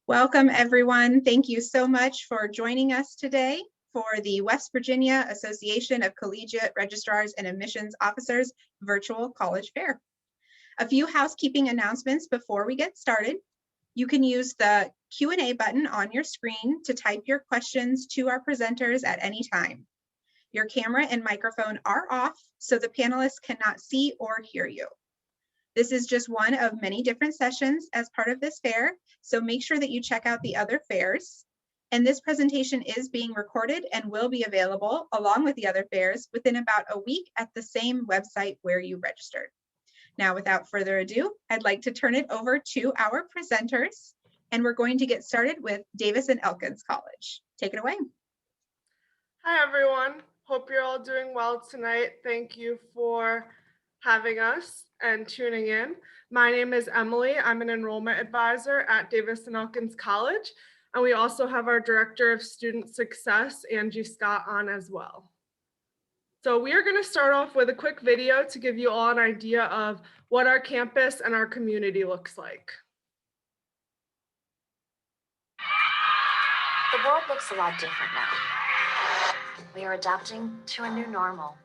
Welcome, everyone. Thank you so much for joining us today for the West Virginia Association of Collegiate Registrars and Admissions Officers Virtual College Fair. A few housekeeping announcements before we get started. You can use the Q&A button on your screen to type your questions to our presenters at any time. Your camera and microphone are off, so the panelists cannot see or hear you. This is just one of many different sessions as part of this fair, so make sure that you check out the other fairs. And this presentation is being recorded and will be available along with the other fairs within about a week at the same website where you registered. Now, without further ado, I'd like to turn it over to our presenters, and we're going to get started with Davis and Elkins College. Take it away. Hi, everyone. Hope you're all doing well tonight. Thank you for having us and tuning in. My name is Emily. I'm an enrollment advisor at Davis and Elkins College, and we also have our Director of Student Success, Angie Scott, on as well. So we are going to start off with a quick video to give you all an idea of what our campus and our community looks like. The world looks a lot different now. We are adapting to a new normal.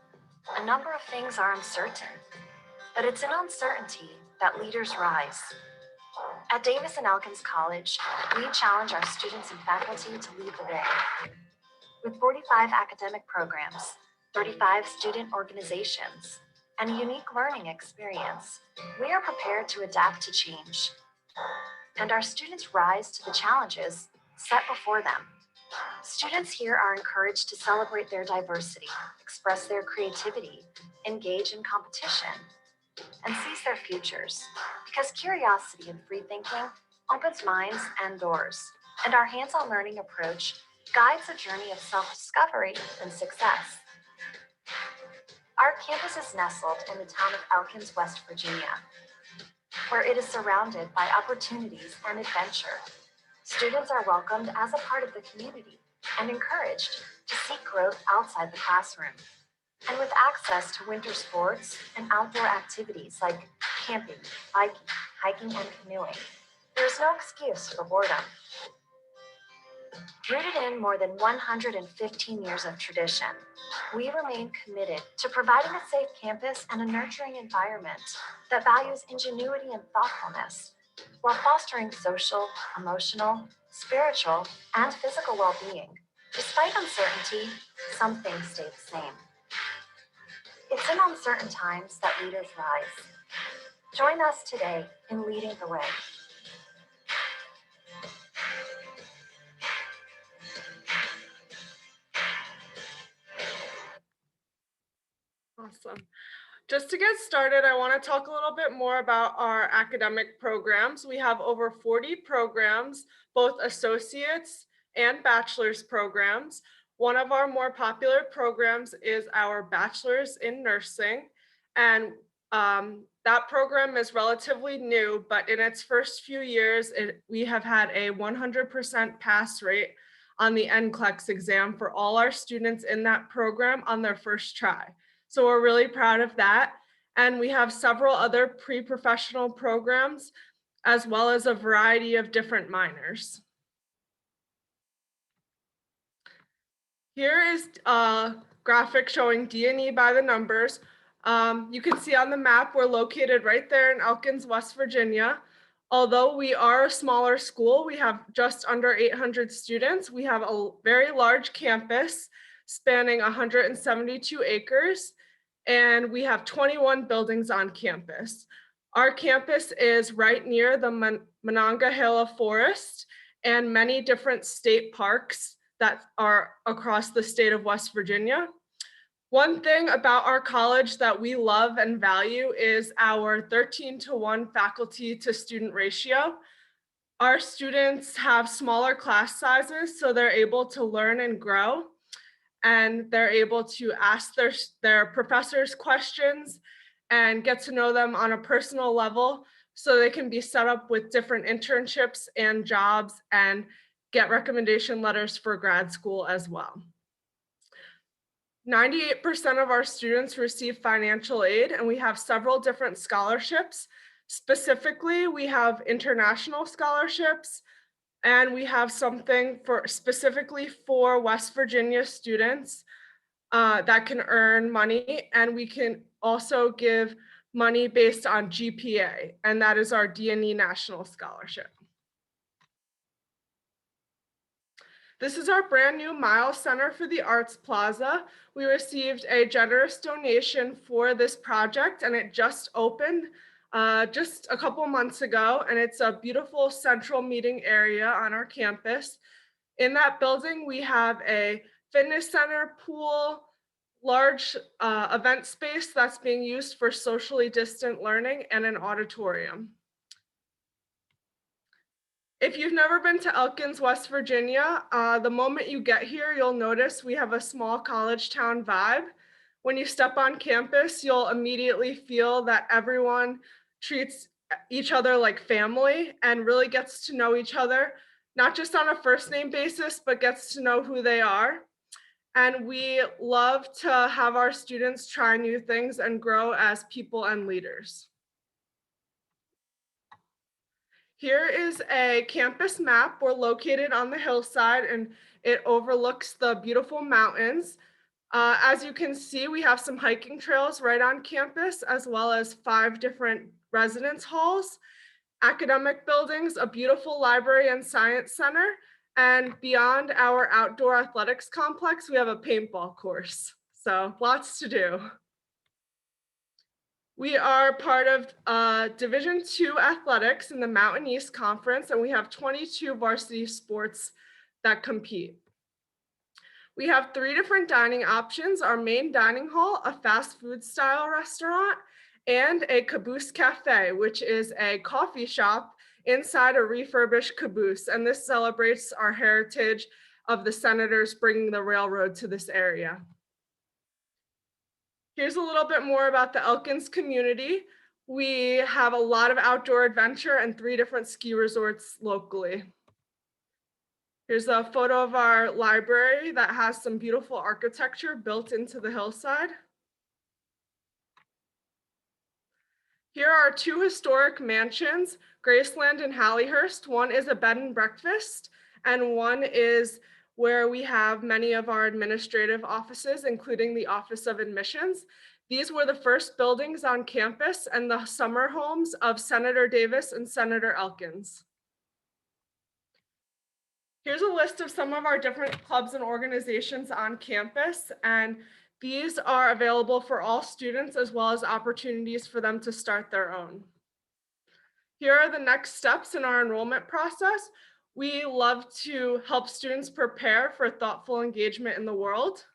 A number of things are uncertain, but it's in uncertainty that leaders rise. At Davis and Elkins College, we challenge our students and faculty to lead the way. With 45 academic programs, 35 student organizations, and a unique learning experience, we are prepared to adapt to change. And our students rise to the challenges set before them. Students here are encouraged to celebrate their diversity, express their creativity, engage in competition, and seize their futures, because curiosity and free thinking opens minds and doors, and our hands-on learning approach guides a journey of self-discovery and success. Our campus is nestled in the town of Elkins, West Virginia, where it is surrounded by opportunities and adventure. Students are welcomed as a part of the community and encouraged to seek growth outside the classroom. And with access to winter sports and outdoor activities like camping, biking, hiking, and canoeing, there is no excuse for boredom. Rooted in more than 115 years of tradition, we remain committed to providing a safe campus and a nurturing environment that values ingenuity and thoughtfulness, while fostering social, emotional, spiritual, and physical well-being. Despite uncertainty, some things stay the same. It's in uncertain times that leaders rise. Join us today in leading the way. Awesome. Just to get started, I want to talk a little bit more about our academic programs. We have over 40 programs, both associates and bachelor's programs. One of our more popular programs is our bachelor's in nursing, and that program is relatively new, but in its first few years, we have had a 100% pass rate on the NCLEX exam for all our students in that program on their first try. So we're really proud of that. And we have several other pre-professional programs, as well as a variety of different minors. Here is a graphic showing D&E by the numbers. You can see on the map, we're located right there in Elkins, West Virginia. Although we are a smaller school, we have just under 800 students. We have a very large campus spanning 172 acres, and we have 21 buildings on campus. Our campus is right near the Monongahela Forest and many different state parks that are across the state of West Virginia. One thing about our college that we love and value is our 13-to-1 faculty to student ratio. Our students have smaller class sizes, so they're able to learn and grow, and they're able to ask their professors questions and get to know them on a personal level, so they can be set up with different internships and jobs and get recommendation letters for grad school as well. 98% of our students receive financial aid, and we have several different scholarships. Specifically, we have international scholarships, And we have something for specifically for West Virginia students that can earn money, and we can also give money based on GPA, and that is our D&E National Scholarship. This is our brand new Miles Center for the Arts Plaza. We received a generous donation for this project, and it just opened just a couple months ago, and it's a beautiful central meeting area on our campus. In that building, we have a fitness center, pool, large event space that's being used for socially distant learning, and an auditorium. If you've never been to Elkins, West Virginia, the moment you get here, you'll notice we have a small college town vibe. When you step on campus, you'll immediately feel that everyone treats each other like family and really gets to know each other, not just on a first name basis, but gets to know who they are. And we love to have our students try new things and grow as people and leaders. Here is a campus map. We're located on the hillside and it overlooks the beautiful mountains. As you can see, we have some hiking trails right on campus, as well as 5 different residence halls, academic buildings, a beautiful library and science center, and beyond our outdoor athletics complex, we have a paintball course. So lots to do. We are part of Division II athletics in the Mountain East Conference, and we have 22 varsity sports that compete. We have 3 different dining options: our main dining hall, a fast food style restaurant, and a caboose cafe, which is a coffee shop inside a refurbished caboose. And this celebrates our heritage of the senators bringing the railroad to this area. Here's a little bit more about the Elkins community. We have a lot of outdoor adventure and 3 different ski resorts locally. Here's a photo of our library that has some beautiful architecture built into the hillside. Here are 2 historic mansions, Graceland and Halliehurst. One is a bed and breakfast, and one is where we have many of our administrative offices, including the Office of Admissions. These were the first buildings on campus and the summer homes of Senator Davis and Senator Elkins. Here's a list of some of our different clubs and organizations on campus, and these are available for all students as well as opportunities for them to start their own. Here are the next steps in our enrollment process. We love to help students prepare for thoughtful engagement in the world.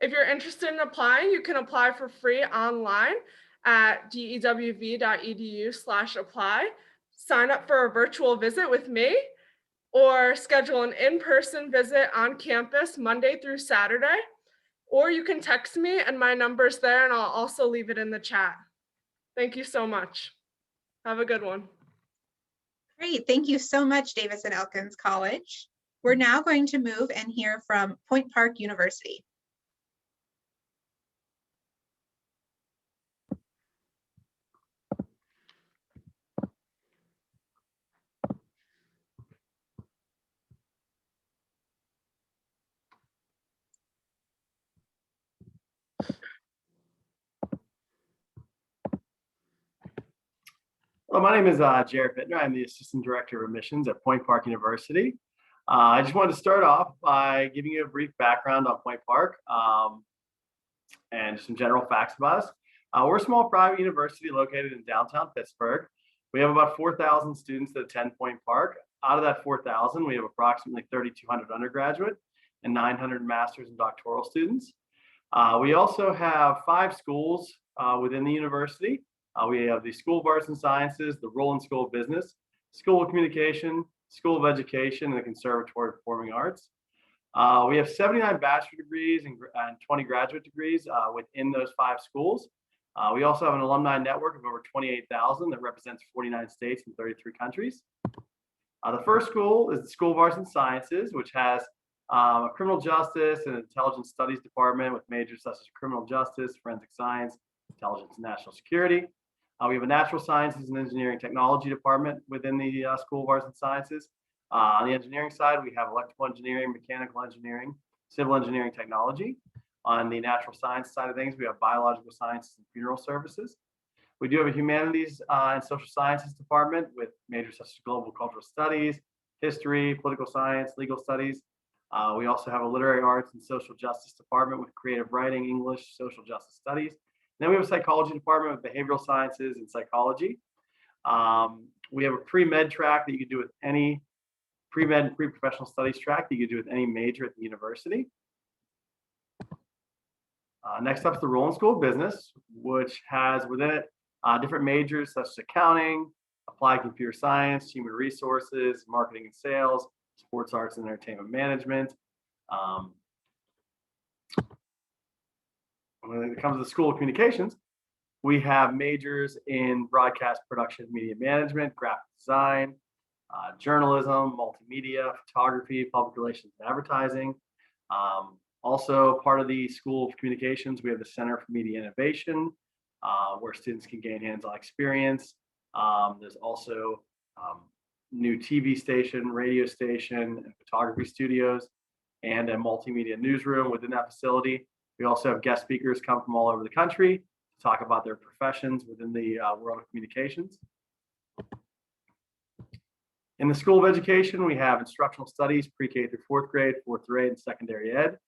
If you're interested in applying, you can apply for free online at dewv.edu/apply. Sign up for a virtual visit with me, or schedule an in-person visit on campus Monday through Saturday, or you can text me and my number's there, and I'll also leave it in the chat. Thank you so much. Have a good one. Great, thank you so much, Davis and Elkins College. We're now going to move and hear from Point Park University. Well, my name is Jared Bittner. I'm the Assistant Director of Admissions at Point Park University. I just wanted to start off by giving you a brief background on Point Park and some general facts about us. We're a small private university located in downtown Pittsburgh. We have about 4,000 students that attend Point Park. Out of that 4,000, we have approximately 3,200 undergraduate and 900 master's and doctoral students. We also have 5 schools within the university. We have the School of Arts and Sciences, the Roland School of Business, School of Communication, School of Education, and the Conservatory of Performing Arts. We have 79 bachelor degrees and 20 graduate degrees within those 5 schools. We also have an alumni network of over 28,000 that represents 49 states and 33 countries. The first school is the School of Arts and Sciences, which has a criminal justice and intelligence studies department with majors such as criminal justice, forensic science, intelligence, and national security. We have a natural sciences and engineering technology department within the School of Arts and Sciences. On the engineering side, we have electrical engineering, mechanical engineering, civil engineering technology. On the natural science side of things, we have biological sciences and funeral services. We do have a humanities and social sciences department with majors such as global cultural studies, history, political science, legal studies. We also have a literary arts and social justice department with creative writing, English, social justice studies. And then we have a psychology department with behavioral sciences and psychology. We have a pre-med track that you can do with any pre-med and pre-professional studies track that you can do with any major at the university. Next up is the Roland School of Business, which has within it different majors such as accounting, applied computer science, human resources, marketing and sales, sports arts and entertainment management. When it comes to the School of Communications, we have majors in broadcast production, media management, graphic design, journalism, multimedia, photography, public relations, and advertising. Also part of the School of Communications, we have the Center for Media Innovation, where students can gain hands-on experience. There's also new TV station, radio station, and photography studios, and a multimedia newsroom within that facility. We also have guest speakers come from all over the country to talk about their professions within the world of communications. In the School of Education, we have instructional studies, pre-K through fourth grade, fourth grade, and secondary ed.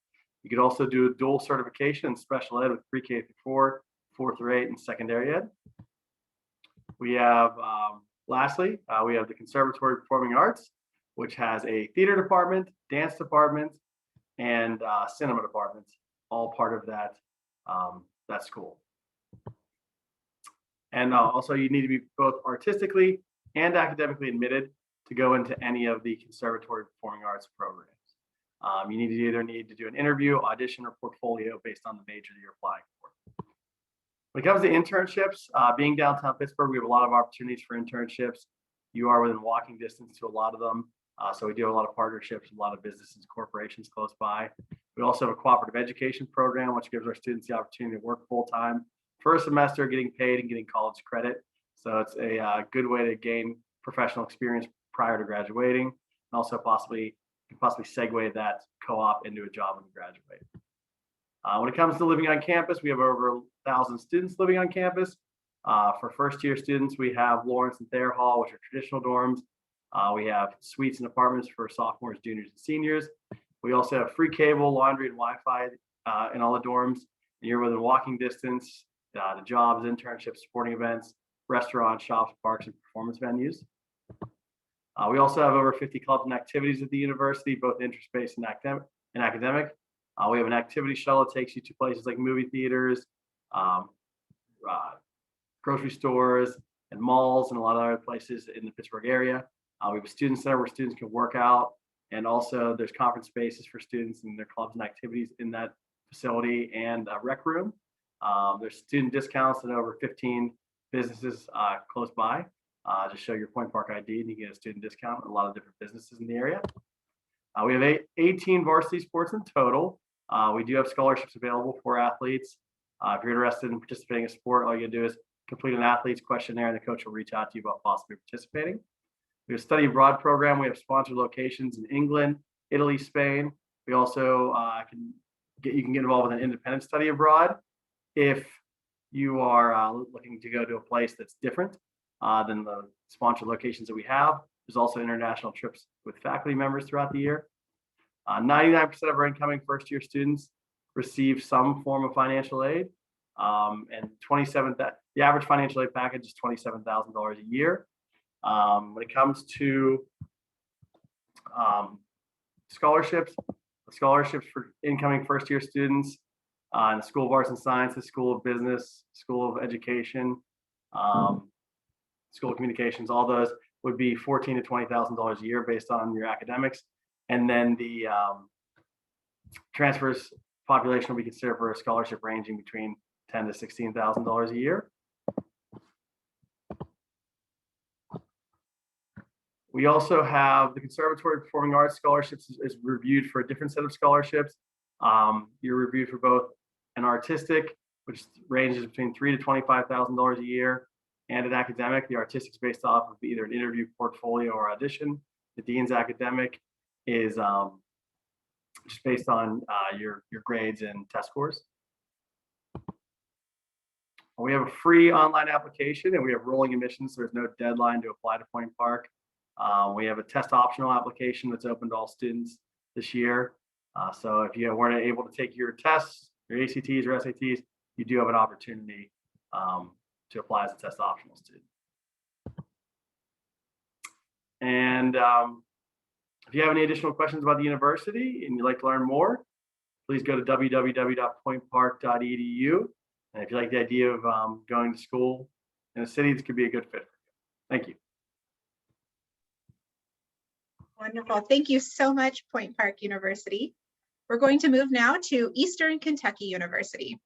You could also do a dual certification in special ed with pre-K through fourth grade, and secondary ed. We have, lastly, we have the Conservatory of Performing Arts, which has a theater department, dance department, and cinema department, all part of that, that school. And also you need to be both artistically and academically admitted to go into any of the Conservatory of Performing Arts programs. You either need to do an interview, audition, or portfolio based on the major that you're applying for. When it comes to internships, being downtown Pittsburgh, we have a lot of opportunities for internships. You are within walking distance to a lot of them. So we do a lot of partnerships, a lot of businesses, corporations close by. We also have a cooperative education program, which gives our students the opportunity to work full-time for a semester, getting paid and getting college credit. So it's a good way to gain professional experience prior to graduating, and also possibly segue that co-op into a job when you graduate. When it comes to living on campus, we have over 1,000 students living on campus. For first-year students, we have Lawrence and Thayer Hall, which are traditional dorms. We have suites and apartments for sophomores, juniors, and seniors. We also have free cable, laundry, and Wi-Fi in all the dorms. And you're within walking distance to jobs, internships, sporting events, restaurants, shops, parks, and performance venues. We also have over 50 clubs and activities at the university, both interest-based and academic. We have an activity shuttle that takes you to places like movie theaters, grocery stores, and malls, and a lot of other places in the Pittsburgh area. We have a student center where students can work out, and also there's conference spaces for students and their clubs and activities in that facility, and a rec room. There's student discounts at over 15 businesses close by. Just show your Point Park ID and you get a student discount at a lot of different businesses in the area. We have 18 varsity sports in total. We do have scholarships available for athletes. If you're interested in participating in a sport, all you gotta do is complete an athlete's questionnaire and the coach will reach out to you about possibly participating. We have a study abroad program. We have sponsored locations in England, Italy, Spain. We also you can get involved with an independent study abroad if you are looking to go to a place that's different than the sponsored locations that we have. There's also international trips with faculty members throughout the year. 99% of our incoming first-year students receive some form of financial aid, and the average financial aid package is $27,000 a year. When it comes to scholarships, the scholarships for incoming first-year students in the School of Arts and Sciences, School of Business, School of Education, School of Communications, all those would be $14,000 to $20,000 a year based on your academics. And then the transfers population will be considered for a scholarship ranging between $10,000 to $16,000 a year. We also have the Conservatory of Performing Arts scholarships is reviewed for a different set of scholarships. You're reviewed for both an artistic, which ranges between $3,000 to $25,000 a year, And at academic, the artistic is based off of either an interview, portfolio, or audition. The dean's academic is just based on your grades and test scores. We have a free online application and we have rolling admissions. So there's no deadline to apply to Point Park. We have a test optional application that's open to all students this year. So if you weren't able to take your tests, your ACTs or SATs, you do have an opportunity to apply as a test optional student. And if you have any additional questions about the university and you'd like to learn more, please go to www.pointpark.edu. And if you like the idea of going to school in a city, this could be a good fit for you. Thank you. Wonderful. Thank you so much, Point Park University. We're going to move now to Eastern Kentucky University.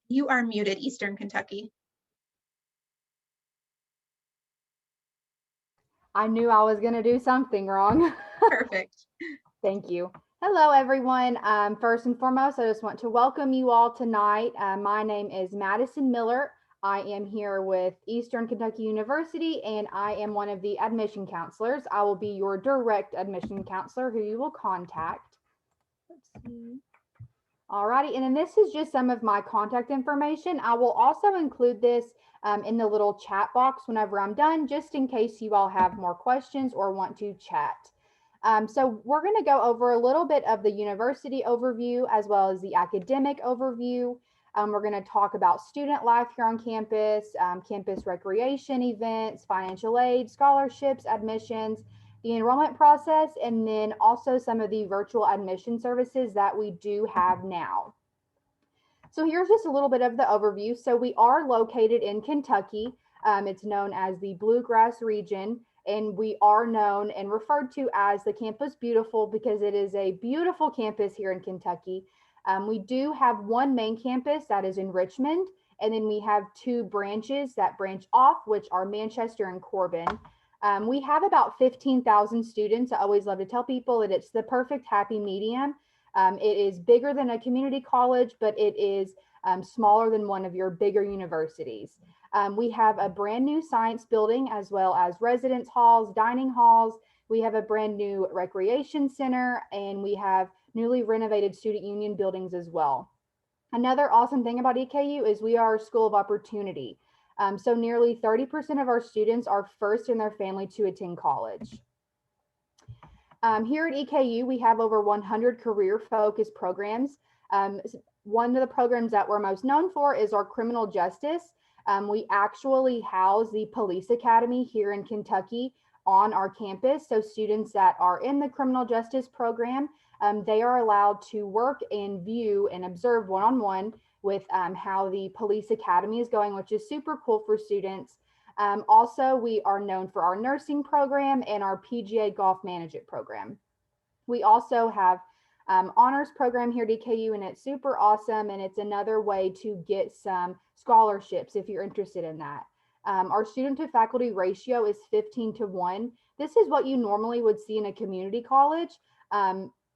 You are muted, Eastern Kentucky. I knew I was going to do something wrong. Perfect. Thank you. Hello, everyone. First and foremost, I just want to welcome you all tonight. My name is Madison Miller. I am here with Eastern Kentucky University, and I am one of the admission counselors. I will be your direct admission counselor who you will contact. Let's see. Alrighty, and then this is just some of my contact information. I will also include this in the little chat box whenever I'm done, just in case you all have more questions or want to chat. So we're going to go over a little bit of the university overview as well as the academic overview. We're going to talk about student life here on campus, campus recreation events, financial aid, scholarships, admissions, the enrollment process, and then also some of the virtual admission services that we do have now. So here's just a little bit of the overview. So we are located in Kentucky. It's known as the Bluegrass region, and we are known and referred to as the Campus Beautiful because it is a beautiful campus here in Kentucky. We do have one main campus that is in Richmond, and then we have two branches that branch off, which are Manchester and Corbin. We have about 15,000 students. I always love to tell people that it's the perfect happy medium. It is bigger than a community college, but it is smaller than one of your bigger universities. We have a brand new science building as well as residence halls, dining halls. We have a brand new recreation center, and we have newly renovated student union buildings as well. Another awesome thing about EKU is we are a school of opportunity. So nearly 30% of our students are first in their family to attend college. Here at EKU, we have over 100 career-focused programs. One of the programs that we're most known for is our criminal justice. We actually house the police academy here in Kentucky on our campus. So students that are in the criminal justice program, they are allowed to work and view and observe one-on-one with how the police academy is going, which is super cool for students. Also, we are known for our nursing program and our PGA golf management program. We also have honors program here at EKU, and it's super awesome. And it's another way to get some scholarships if you're interested in that. Our student to faculty ratio is 15:1. This is what you normally would see in a community college.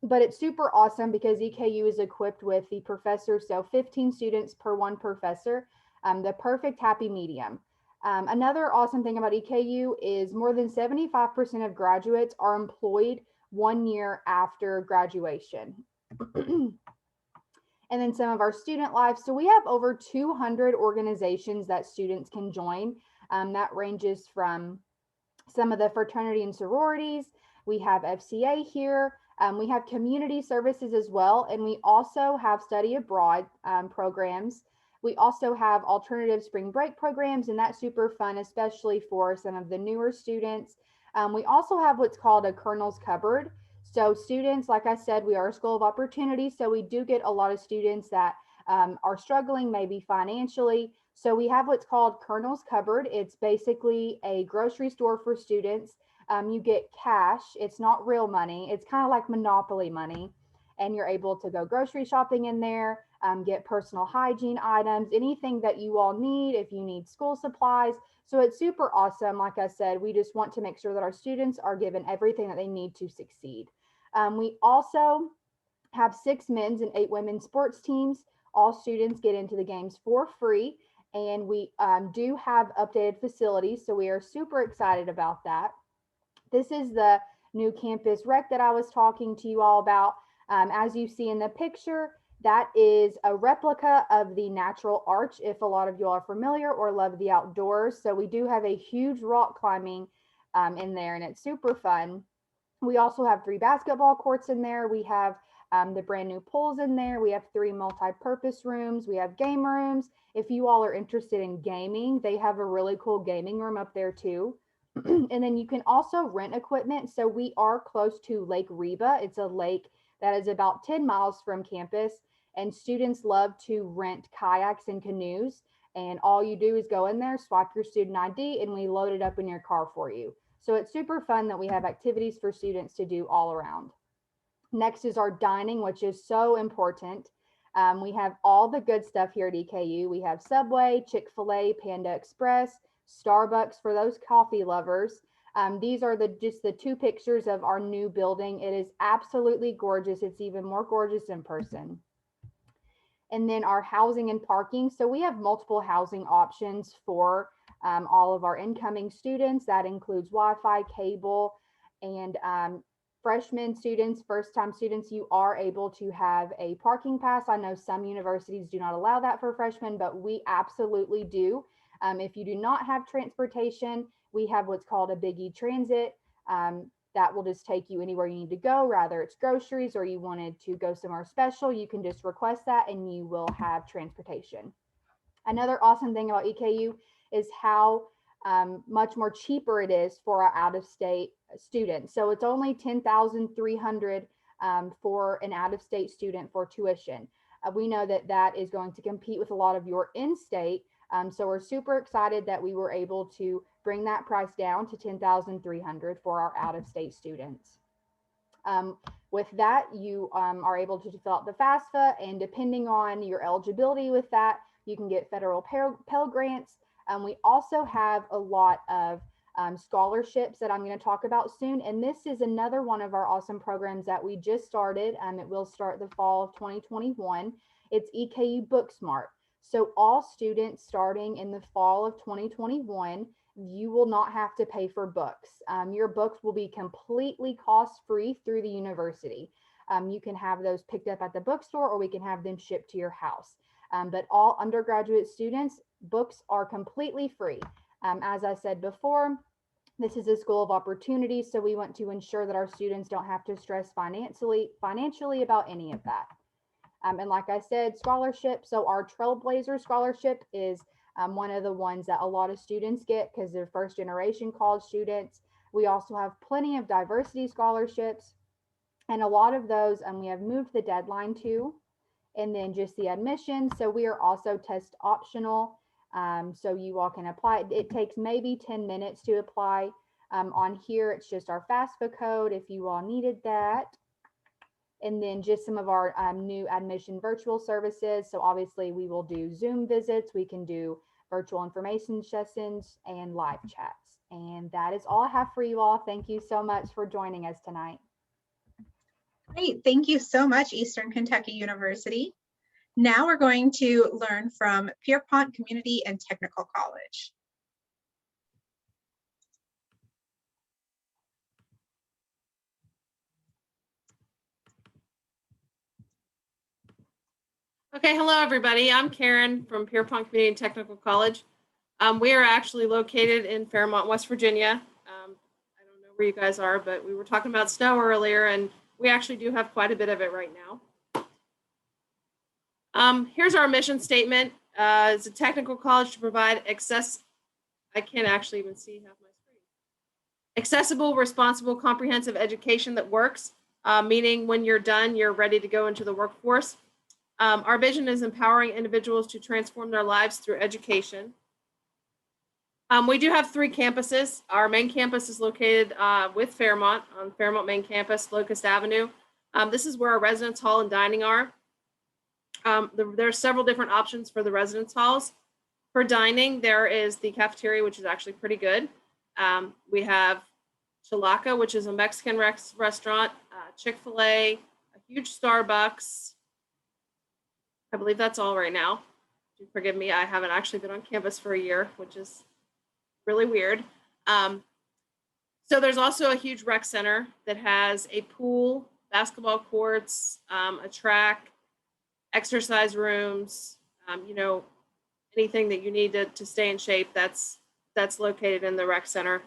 But it's super awesome because EKU is equipped with the professors, so 15 students per one professor, the perfect happy medium. Another awesome thing about EKU is more than 75% of graduates are employed 1 year after graduation. And then some of our student life. So we have over 200 organizations that students can join. That ranges from some of the fraternity and sororities. We have FCA here. We have community services as well. And we also have study abroad programs. We also have alternative spring break programs, and that's super fun, especially for some of the newer students. We also have what's called a Colonel's Cupboard. So students, like I said, we are a school of opportunity. So we do get a lot of students that are struggling maybe financially. So we have what's called Colonel's Cupboard. It's basically a grocery store for students. You get cash. It's not real money. It's kind of like Monopoly money. And you're able to go grocery shopping in there, get personal hygiene items, anything that you all need, if you need school supplies. So it's super awesome. Like I said, we just want to make sure that our students are given everything that they need to succeed. We also have 6 men's and 8 women's sports teams. All students get into the games for free, and we do have updated facilities, so we are super excited about that. This is the new campus rec that I was talking to you all about. As you see in the picture, that is a replica of the natural arch, if a lot of you are familiar or love the outdoors. So we do have a huge rock climbing in there, and it's super fun. We also have 3 basketball courts in there. We have the brand new pools in there. We have 3 multi-purpose rooms. We have game rooms. If you all are interested in gaming, they have a really cool gaming room up there too. And then you can also rent equipment. So we are close to Lake Reba. It's a lake that is about 10 miles from campus, and students love to rent kayaks and canoes. And all you do is go in there, swipe your student ID, and we load it up in your car for you. So it's super fun that we have activities for students to do all around. Next is our dining, which is so important. We have all the good stuff here at EKU. We have Subway, Chick-fil-A, Panda Express, Starbucks for those coffee lovers. These are just the 2 pictures of our new building. It is absolutely gorgeous. It's even more gorgeous in person. And then our housing and parking. So we have multiple housing options for all of our incoming students. That includes Wi-Fi, cable, and freshman students, first-time students, you are able to have a parking pass. I know some universities do not allow that for freshmen, but we absolutely do. If you do not have transportation, we have what's called a Big E Transit. That will just take you anywhere you need to go, rather it's groceries or you wanted to go somewhere special, you can just request that and you will have transportation. Another awesome thing about EKU is how much more cheaper it is for our out-of-state students. So it's only $10,300 for an out-of-state student for tuition. We know that that is going to compete with a lot of your in-state. So we're super excited that we were able to bring that price down to $10,300 for our out-of-state students. With that, you are able to fill out the FAFSA, and depending on your eligibility with that, you can get federal Pell Grants. We also have a lot of scholarships that I'm going to talk about soon. And this is another one of our awesome programs that we just started. It will start the fall of 2021. It's EKU Booksmart. So all students starting in the fall of 2021, you will not have to pay for books. Your books will be completely cost-free through the university. You can have those picked up at the bookstore, or we can have them shipped to your house. But all undergraduate students, books are completely free. As I said before, this is a school of opportunity, so we want to ensure that our students don't have to stress financially about any of that. And like I said, scholarship. So our Trailblazer Scholarship is one of the ones that a lot of students get because they're first generation college students. We also have plenty of diversity scholarships, and a lot of those we have moved the deadline to. And then just the admission. So we are also test optional. So you all can apply. It takes maybe 10 minutes to apply. On here, it's just our FAFSA code if you all needed that. And then just some of our new admission virtual services. So obviously we will do Zoom visits. We can do virtual information sessions and live chats. And that is all I have for you all. Thank you so much for joining us tonight. Great, thank you so much, Eastern Kentucky University. Now we're going to learn from Pierpont Community and Technical College. Okay, hello everybody. I'm Karen from Pierpont Community and Technical College. We are actually located in Fairmont, West Virginia. I don't know where you guys are, but we were talking about snow earlier, and we actually do have quite a bit of it right now. Here's our mission statement. It's a technical college to provide I can't actually even see half my screen. Accessible, responsible, comprehensive education that works, meaning when you're done, you're ready to go into the workforce. Our vision is empowering individuals to transform their lives through education. We do have 3 campuses. Our main campus is located with Fairmont on Fairmont main campus, Locust Avenue. This is where our residence hall and dining are. There are several different options for the residence halls. For dining, there is the cafeteria, which is actually pretty good. We have Chalaca, which is a Mexican restaurant, Chick-fil-A, a huge Starbucks. I believe that's all right now. Do forgive me, I haven't actually been on campus for a year, which is really weird. So there's also a huge rec center that has a pool, basketball courts, a track, exercise rooms, you know, anything that you need to stay in shape, that's located in the rec center.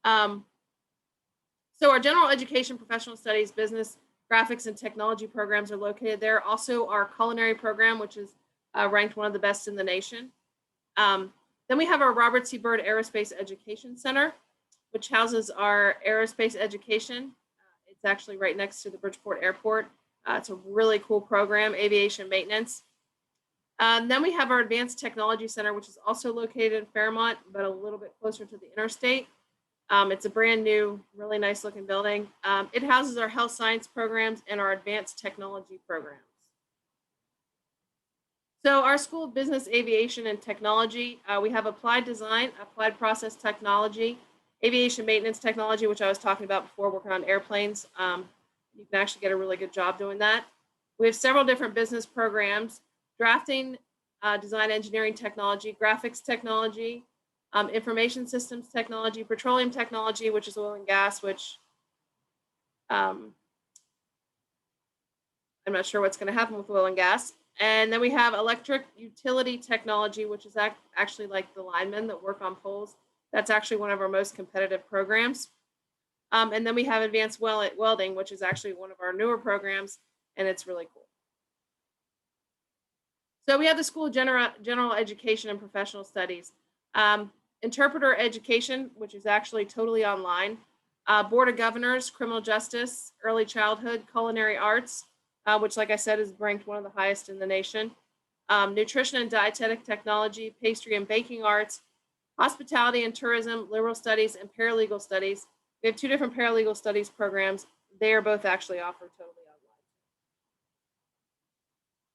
So our general education, professional studies, business, graphics, and technology programs are located there. Also our culinary program, which is ranked one of the best in the nation. Then we have our Robert C. Byrd Aerospace Education Center, which houses our aerospace education. It's actually right next to the Bridgeport Airport. It's a really cool program, aviation maintenance. Then we have our Advanced Technology Center, which is also located in Fairmont, but a little bit closer to the interstate. It's a brand new, really nice looking building. It houses our health science programs and our advanced technology programs. So our School of Business, Aviation, and Technology, we have applied design, applied process technology, aviation maintenance technology, which I was talking about before, working on airplanes. You can actually get a really good job doing that. We have several different business programs: drafting, design, engineering technology, graphics technology, information systems technology, petroleum technology, which is oil and gas, which I'm not sure what's going to happen with oil and gas. And then we have electric utility technology, which is actually like the linemen that work on poles. That's actually one of our most competitive programs. And then we have advanced welding, which is actually one of our newer programs, and it's really cool. So we have the School of General Education and Professional Studies. Interpreter education, which is actually totally online. Board of Governors, criminal justice, early childhood, culinary arts, which, like I said, is ranked one of the highest in the nation. Nutrition and dietetic technology, pastry and baking arts, hospitality and tourism, liberal studies, and paralegal studies. We have two different paralegal studies programs. They are both actually offered totally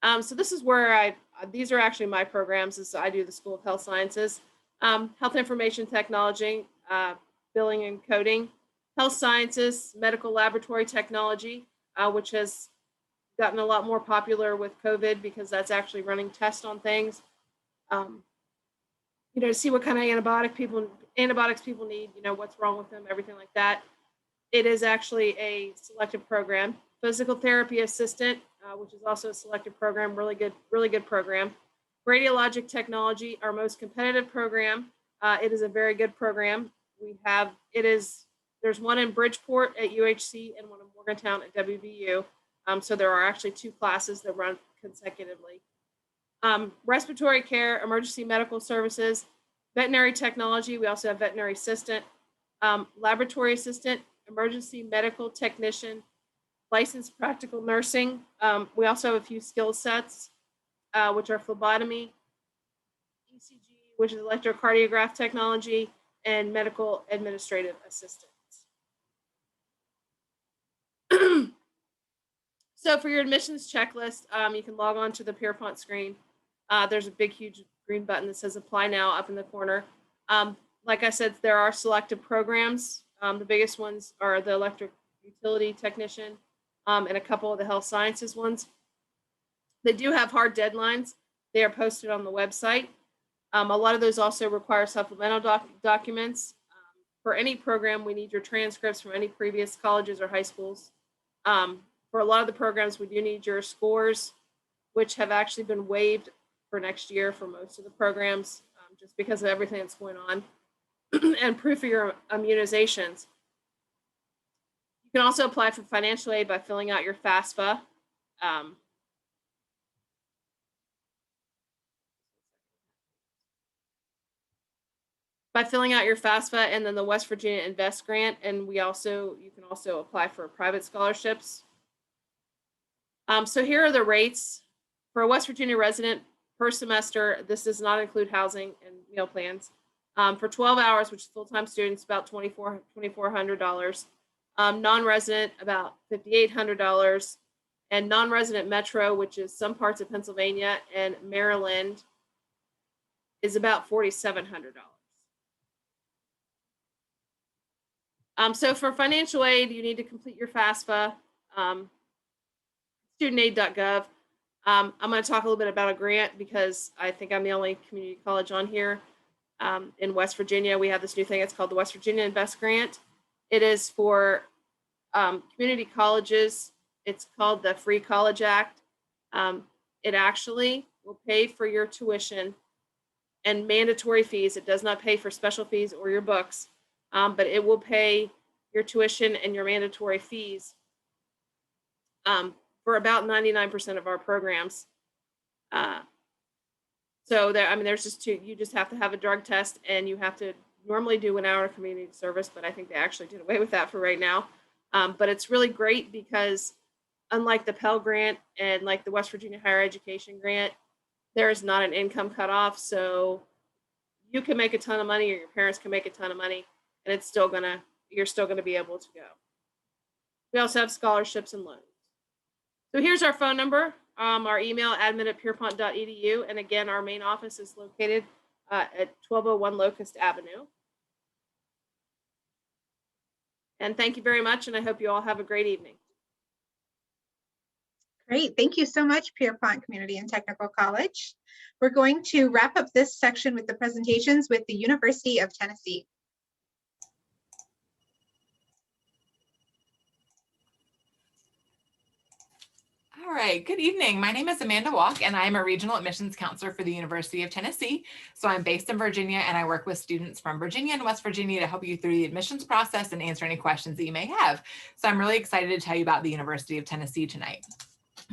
online. So this is where these are actually my programs. As I do the School of Health Sciences, Health Information Technology, Billing and Coding, Health Sciences, Medical Laboratory Technology, which has gotten a lot more popular with COVID because that's actually running tests on things. You know, to see what kind of antibiotics people need, you know, what's wrong with them, everything like that. It is actually a selective program. Physical therapy assistant, which is also a selective program, really good program. Radiologic technology, our most competitive program. It is a very good program. There's one in Bridgeport at UHC and one in Morgantown at WVU. So there are actually two classes that run consecutively. Respiratory care, emergency medical services, veterinary technology. We also have veterinary assistant, laboratory assistant, emergency medical technician, licensed practical nursing. We also have a few skill sets, which are phlebotomy, ECG, which is electrocardiograph technology, and medical administrative assistants. So for your admissions checklist, you can log on to the Pierpont screen. There's a big, huge green button that says Apply Now up in the corner. Like I said, there are selective programs. The biggest ones are the electric utility technician and a couple of the health sciences ones. They do have hard deadlines. They are posted on the website. A lot of those also require supplemental documents. For any program, we need your transcripts from any previous colleges or high schools. For a lot of the programs, we do need your scores, which have actually been waived for next year for most of the programs, just because of everything that's going on, and proof of your immunizations. You can also apply for financial aid by filling out your FAFSA. By filling out your FAFSA and then the West Virginia Invest Grant, and you can also apply for private scholarships. So here are the rates for a West Virginia resident per semester. This does not include housing and meal plans. For 12 hours, which is full-time students, about $2,400. Non-resident, about $5,800. And non-resident metro, which is some parts of Pennsylvania and Maryland, is about $4,700. So for financial aid, you need to complete your FAFSA, studentaid.gov. I'm going to talk a little bit about a grant because I think I'm the only community college on here. In West Virginia, we have this new thing. It's called the West Virginia Invest Grant. It is for community colleges. It's called the Free College Act. It actually will pay for your tuition and mandatory fees. It does not pay for special fees or your books, but it will pay your tuition and your mandatory fees for about 99% of our programs. So there, I mean, there's just two. You just have to have a drug test, and you have to normally do an hour of community service, but I think they actually did away with that for right now. But it's really great because unlike the Pell Grant and like the West Virginia Higher Education Grant, there is not an income cutoff. So you can make a ton of money, or your parents can make a ton of money, and it's still you're still gonna be able to go. We also have scholarships and loans. So here's our phone number, our email, admin@pierpont.edu. And again, our main office is located at 1201 Locust Avenue. And thank you very much, and I hope you all have a great evening. Great, thank you so much, Pierpont Community and Technical College. We're going to wrap up this section with the presentations with the University of Tennessee. All right, good evening. My name is Amanda Walk, and I am a regional admissions counselor for the University of Tennessee. So I'm based in Virginia, and I work with students from Virginia and West Virginia to help you through the admissions process and answer any questions that you may have. So I'm really excited to tell you about the University of Tennessee tonight.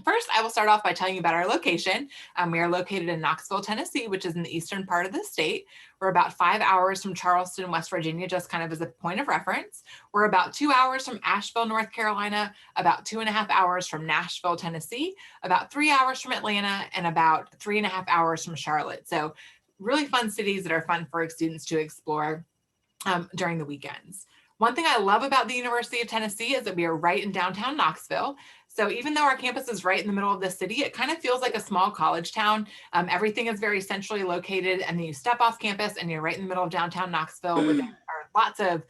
First, I will start off by telling you about our location. We are located in Knoxville, Tennessee, which is in the eastern part of the state. We're about 5 hours from Charleston, West Virginia, just kind of as a point of reference. We're about 2 hours from Asheville, North Carolina, about 2.5 hours from Nashville, Tennessee, about 3 hours from Atlanta, and about 3.5 hours from Charlotte. So really fun cities that are fun for students to explore during the weekends. One thing I love about the University of Tennessee is that we are right in downtown Knoxville. So even though our campus is right in the middle of the city, it kind of feels like a small college town. Everything is very centrally located, and then you step off campus and you're right in the middle of downtown Knoxville where there are lots of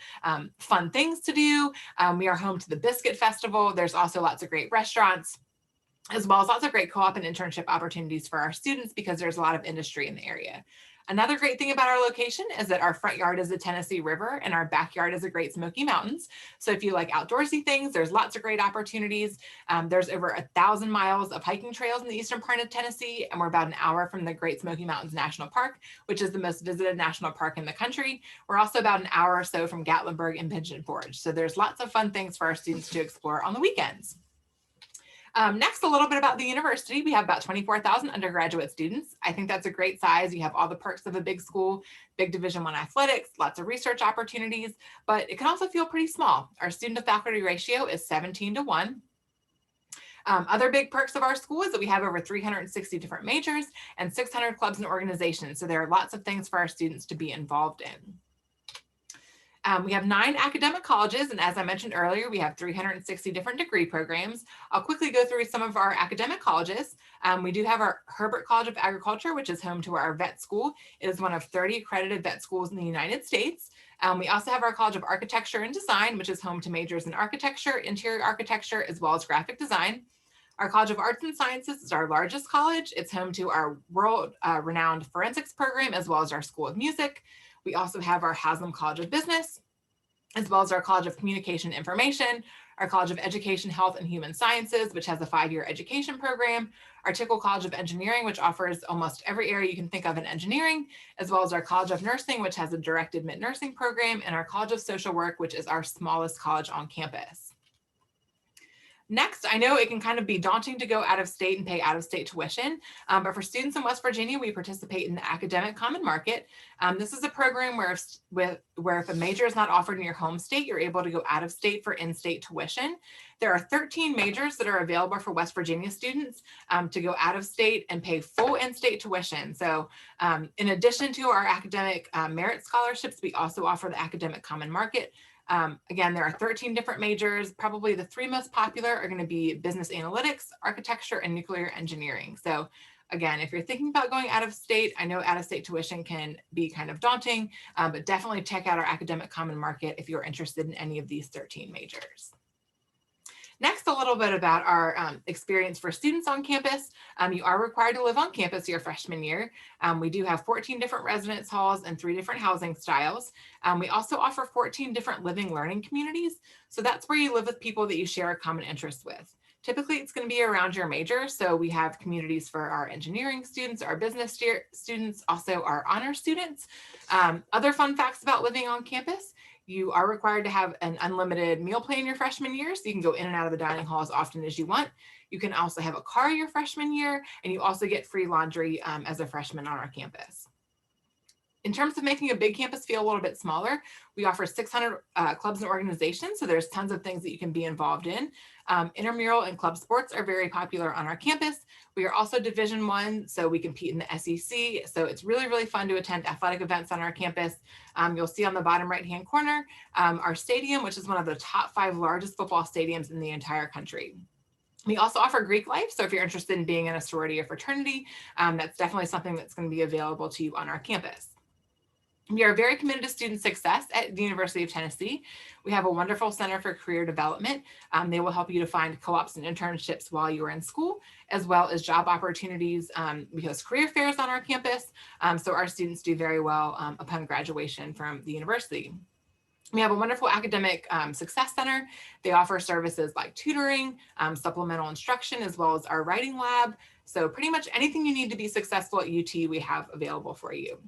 fun things to do. We are home to the Biscuit Festival. There's also lots of great restaurants, as well as lots of great co-op and internship opportunities for our students because there's a lot of industry in the area. Another great thing about our location is that our front yard is the Tennessee River and our backyard is the Great Smoky Mountains. So if you like outdoorsy things, there's lots of great opportunities. There's over 1,000 miles of hiking trails in the eastern part of Tennessee, and we're about an hour from the Great Smoky Mountains National Park, which is the most visited national park in the country. We're also about an hour or so from Gatlinburg and Pigeon Forge. So there's lots of fun things for our students to explore on the weekends. Next, a little bit about the university. We have about 24,000 undergraduate students. I think that's a great size. You have all the perks of a big school, big Division I athletics, lots of research opportunities, but it can also feel pretty small. Our student to faculty ratio is 17:1. Other big perks of our school is that we have over 360 different majors and 600 clubs and organizations. So there are lots of things for our students to be involved in. We have 9 academic colleges, and as I mentioned earlier, we have 360 different degree programs. I'll quickly go through some of our academic colleges. We do have our Herbert College of Agriculture, which is home to our vet school. It is one of 30 accredited vet schools in the United States. We also have our College of Architecture and Design, which is home to majors in architecture, interior architecture, as well as graphic design. Our College of Arts and Sciences is our largest college. It's home to our world-renowned forensics program, as well as our School of Music. We also have our Haslam College of Business, as well as our College of Communication and Information, our College of Education, Health, and Human Sciences, which has a 5-year education program, our Tickle College of Engineering, which offers almost every area you can think of in engineering, as well as our College of Nursing, which has a direct admit nursing program, and our College of Social Work, which is our smallest college on campus. Next, I know it can kind of be daunting to go out of state and pay out of state tuition, but for students in West Virginia, we participate in the Academic Common Market. This is a program where if a major is not offered in your home state, you're able to go out of state for in-state tuition. There are 13 majors that are available for West Virginia students to go out of state and pay full in-state tuition. So in addition to our academic merit scholarships, we also offer the Academic Common Market. Again, there are 13 different majors. Probably the 3 most popular are going to be business analytics, architecture, and nuclear engineering. So Again, if you're thinking about going out of state, I know out of state tuition can be kind of daunting, but definitely check out our academic common market if you're interested in any of these 13 majors. Next, a little bit about our experience for students on campus. You are required to live on campus your freshman year. We do have 14 different residence halls and 3 different housing styles. We also offer 14 different living learning communities. So that's where you live with people that you share a common interest with. Typically, it's going to be around your major. So we have communities for our engineering students, our business students, also our honor students. Other fun facts about living on campus: you are required to have an unlimited meal plan your freshman year, so you can go in and out of the dining hall as often as you want. You can also have a car your freshman year, and you also get free laundry as a freshman on our campus. In terms of making a big campus feel a little bit smaller, we offer 600 clubs and organizations, so there's tons of things that you can be involved in. Intramural and club sports are very popular on our campus. We are also Division I, so we compete in the SEC. So it's really, really fun to attend athletic events on our campus. You'll see on the bottom right-hand corner, our stadium, which is one of the top 5 largest football stadiums in the entire country. We also offer Greek life. So if you're interested in being in a sorority or fraternity, that's definitely something that's going to be available to you on our campus. We are very committed to student success at the University of Tennessee. We have a wonderful Center for Career Development. They will help you to find co-ops and internships while you are in school, as well as job opportunities. We host career fairs on our campus, so our students do very well upon graduation from the university. We have a wonderful academic success center. They offer services like tutoring, supplemental instruction, as well as our writing lab. So pretty much anything you need to be successful at UT, we have available for you.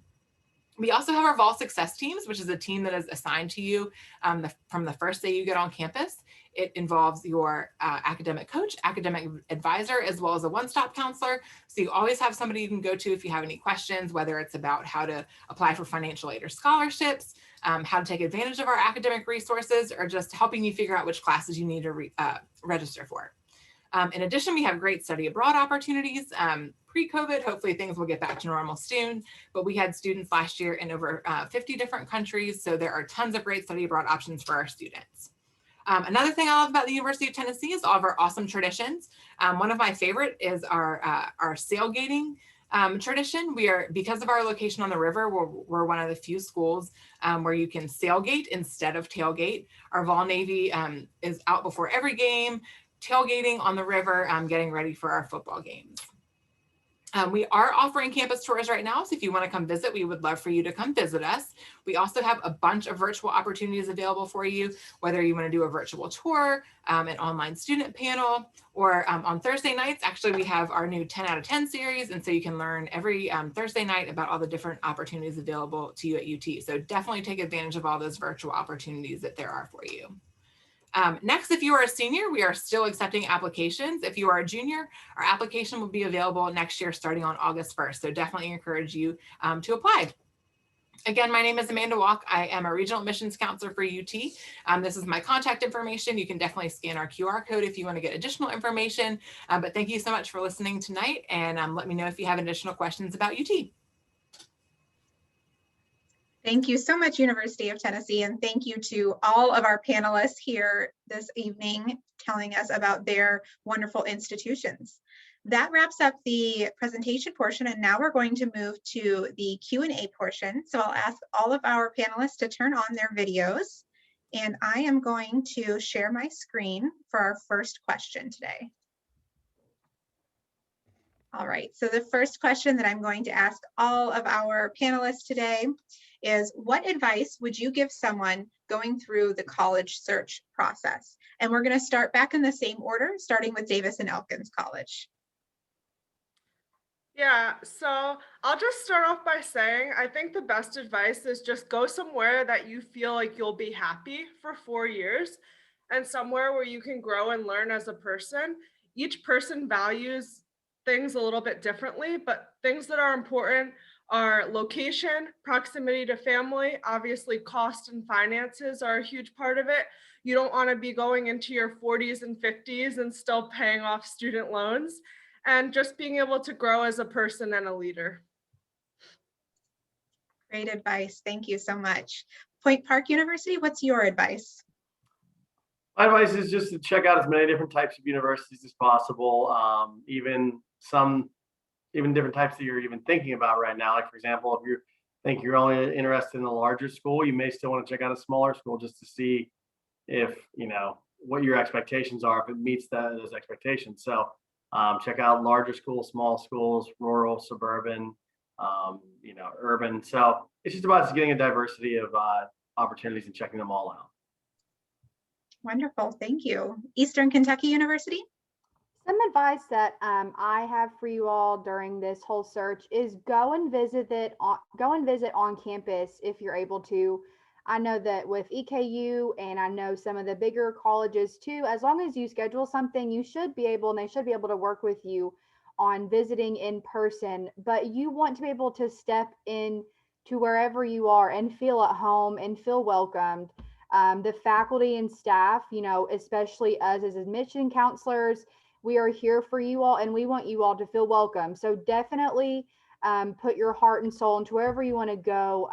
We also have our Vol Success Teams, which is a team that is assigned to you from the first day you get on campus. It involves your academic coach, academic advisor, as well as a one-stop counselor. So you always have somebody you can go to if you have any questions, whether it's about how to apply for financial aid or scholarships, how to take advantage of our academic resources, or just helping you figure out which classes you need to register for. In addition, we have great study abroad opportunities. Pre-COVID, hopefully things will get back to normal soon, but we had students last year in over 50 different countries, so there are tons of great study abroad options for our students. Another thing I love about the University of Tennessee is all of our awesome traditions. One of my favorite is our sailgating tradition. Because of our location on the river, we're one of the few schools where you can sailgate instead of tailgate. Our Vol Navy is out before every game, tailgating on the river, getting ready for our football games. We are offering campus tours right now, so if you want to come visit, we would love for you to come visit us. We also have a bunch of virtual opportunities available for you, whether you want to do a virtual tour, an online student panel, or on Thursday nights, actually, we have our new 10 out of 10 series, and so you can learn every Thursday night about all the different opportunities available to you at UT. So definitely take advantage of all those virtual opportunities that there are for you. Next, if you are a senior, we are still accepting applications. If you are a junior, our application will be available next year starting on August 1st. So definitely encourage you to apply. Again, my name is Amanda Walk. I am a regional admissions counselor for UT. This is my contact information. You can definitely scan our QR code if you want to get additional information. But thank you so much for listening tonight, and let me know if you have additional questions about UT. Thank you so much, University of Tennessee, and thank you to all of our panelists here this evening telling us about their wonderful institutions. That wraps up the presentation portion, and now we're going to move to the Q&A portion. So I'll ask all of our panelists to turn on their videos, and I am going to share my screen for our first question today. All right, so the first question that I'm going to ask all of our panelists today is, what advice would you give someone going through the college search process? And we're going to start back in the same order, starting with Davis and Elkins College. Yeah, so I'll just start off by saying, I think the best advice is just go somewhere that you feel like you'll be happy for 4 years, and somewhere where you can grow and learn as a person. Each person values things a little bit differently, but things that are important are location, proximity to family. Obviously, cost and finances are a huge part of it. You don't want to be going into your 40s and 50s and still paying off student loans, and just being able to grow as a person and a leader. Great advice. Thank you so much. Point Park University, what's your advice? My advice is just to check out as many different types of universities as possible, even some even different types that you're even thinking about right now. Like, for example, if you think you're only interested in a larger school, you may still want to check out a smaller school just to see if, what your expectations are, if it meets those expectations. So check out larger schools, small schools, rural, suburban, urban. So it's just about getting a diversity of opportunities and checking them all out. Wonderful, thank you. Eastern Kentucky University? Some advice that I have for you all during this whole search is go and visit on campus if you're able to. I know that with EKU, and I know some of the bigger colleges too, as long as you schedule something, you should be able, and they should be able to work with you on visiting in person. But you want to be able to step in to wherever you are and feel at home and feel welcomed. The faculty and staff, especially us as admission counselors, we are here for you all, and we want you all to feel welcome. So definitely put your heart and soul into wherever you want to go.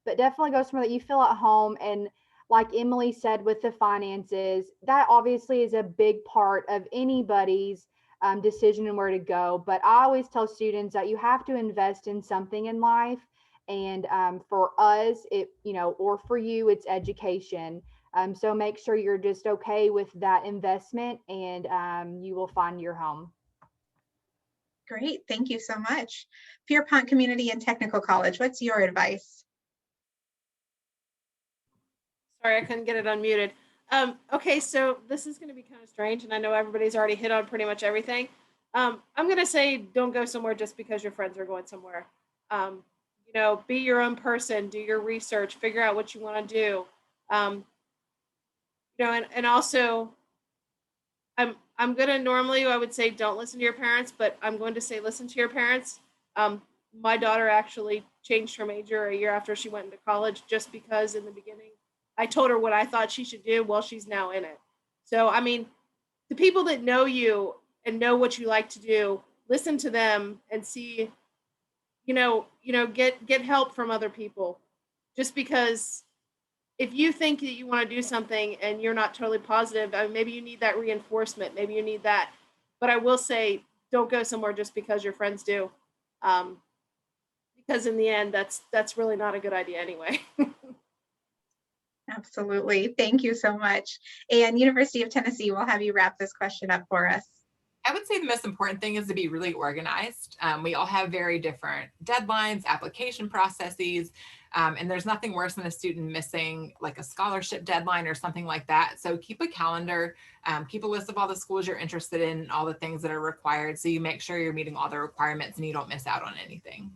But definitely go somewhere that you feel at home. And like Emily said, with the finances, that obviously is a big part of anybody's decision and where to go. But I always tell students that you have to invest in something in life. And for us, or for you, it's education. So make sure you're just okay with that investment, and you will find your home. Great, thank you so much. Pierpont Community and Technical College, what's your advice? Sorry, I couldn't get it unmuted. Okay, so this is going to be kind of strange, and I know everybody's already hit on pretty much everything. I'm going to say don't go somewhere just because your friends are going somewhere. Be your own person, do your research, figure out what you want to do. And also, I'm going to normally, I would say don't listen to your parents, but I'm going to say listen to your parents. My daughter actually changed her major a year after she went into college just because in the beginning, I told her what I thought she should do. Well, she's now in it. So, the people that know you and know what you like to do, listen to them and see, get help from other people. Just because if you think that you want to do something and you're not totally positive, maybe you need that reinforcement, maybe you need that. But I will say, don't go somewhere just because your friends do. Because in the end, that's really not a good idea anyway. Absolutely. Thank you so much. And University of Tennessee, we'll have you wrap this question up for us. I would say the most important thing is to be really organized. We all have very different deadlines, application processes, and there's nothing worse than a student missing like a scholarship deadline or something like that. So keep a calendar, keep a list of all the schools you're interested in, all the things that are required, so you make sure you're meeting all the requirements and you don't miss out on anything.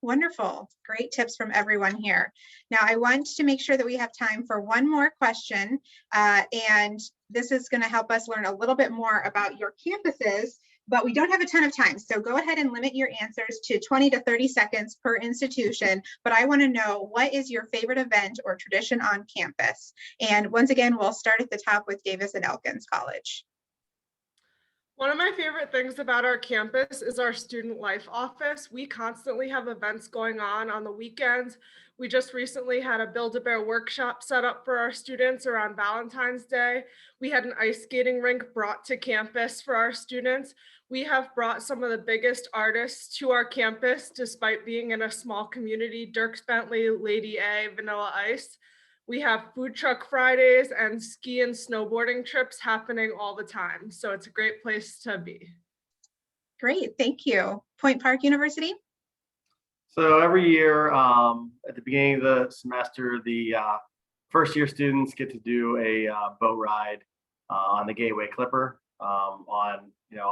Wonderful. Great tips from everyone here. Now, I want to make sure that we have time for one more question, and this is going to help us learn a little bit more about your campuses, but we don't have a ton of time. So go ahead and limit your answers to 20 to 30 seconds per institution, but I want to know, what is your favorite event or tradition on campus? And once again, we'll start at the top with Davis and Elkins College. One of my favorite things about our campus is our student life office. We constantly have events going on the weekends. We just recently had a Build-A-Bear workshop set up for our students around Valentine's Day. We had an ice skating rink brought to campus for our students. We have brought some of the biggest artists to our campus, despite being in a small community: Dierks Bentley, Lady A, Vanilla Ice. We have food truck Fridays and ski and snowboarding trips happening all the time. So it's a great place to be. Great, thank you. Point Park University? So every year at the beginning of the semester, the first year students get to do a boat ride on the Gateway Clipper on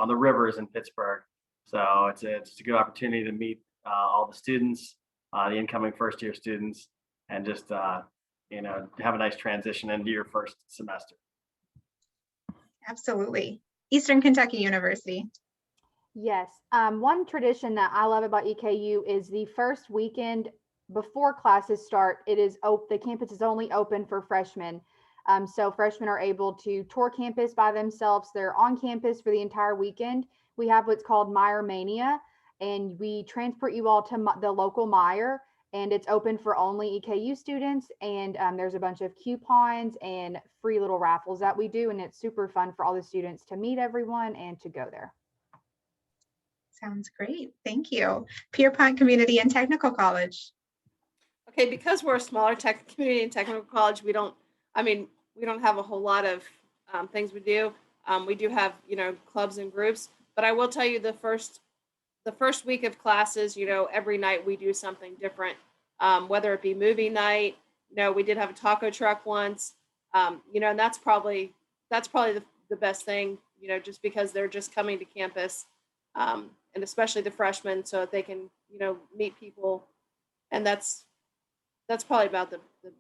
the rivers in Pittsburgh. So it's a good opportunity to meet all the students, the incoming first year students, and just have a nice transition into your first semester. Absolutely. Eastern Kentucky University. Yes. One tradition that I love about EKU is the first weekend before classes start, the campus is only open for freshmen. So freshmen are able to tour campus by themselves. They're on campus for the entire weekend. We have what's called Meyer Mania, and we transport you all to the local Meyer, and it's open for only EKU students. And there's a bunch of coupons and free little raffles that we do, and it's super fun for all the students to meet everyone and to go there. Sounds great. Thank you. Pierpont Community and Technical College. Okay, because we're a smaller community and technical college, we don't have a whole lot of things we do. We do have, clubs and groups, but I will tell you the first week of classes, every night we do something different, whether it be movie night. We did have a taco truck once, and that's probably the best thing, just because they're just coming to campus, and especially the freshmen, so that they can, meet people, and that's probably about my favorite thing.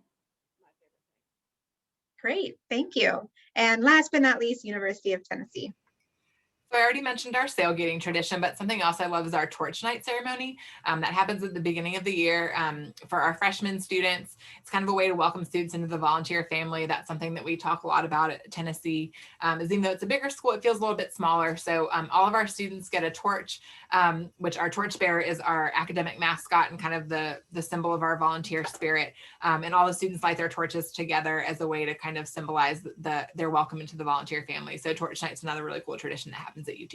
Great, thank you. And last but not least, University of Tennessee. So I already mentioned our sailgating tradition, but something else I love is our torch night ceremony that happens at the beginning of the year for our freshman students. It's kind of a way to welcome students into the volunteer family. That's something that we talk a lot about at Tennessee, is even though it's a bigger school, it feels a little bit smaller. So all of our students get a torch, which our torch bearer is our academic mascot and kind of the symbol of our volunteer spirit. And all the students light their torches together as a way to kind of symbolize their welcome into the volunteer family. So torch night's another really cool tradition that happens at UT.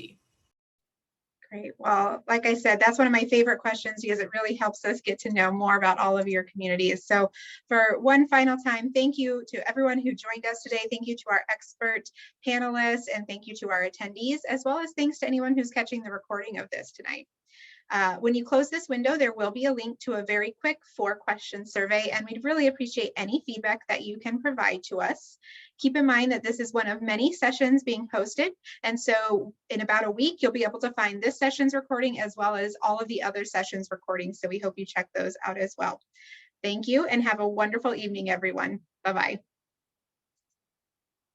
Great. Well, like I said, that's one of my favorite questions because it really helps us get to know more about all of your communities. So for one final time, thank you to everyone who joined us today. Thank you to our expert panelists, and thank you to our attendees, as well as thanks to anyone who's catching the recording of this tonight. When you close this window, there will be a link to a very quick 4-question survey, and we'd really appreciate any feedback that you can provide to us. Keep in mind that this is one of many sessions being posted, and so in about a week, you'll be able to find this session's recording as well as all of the other sessions recordings, so we hope you check those out as well. Thank you, and have a wonderful evening, everyone. Bye-bye.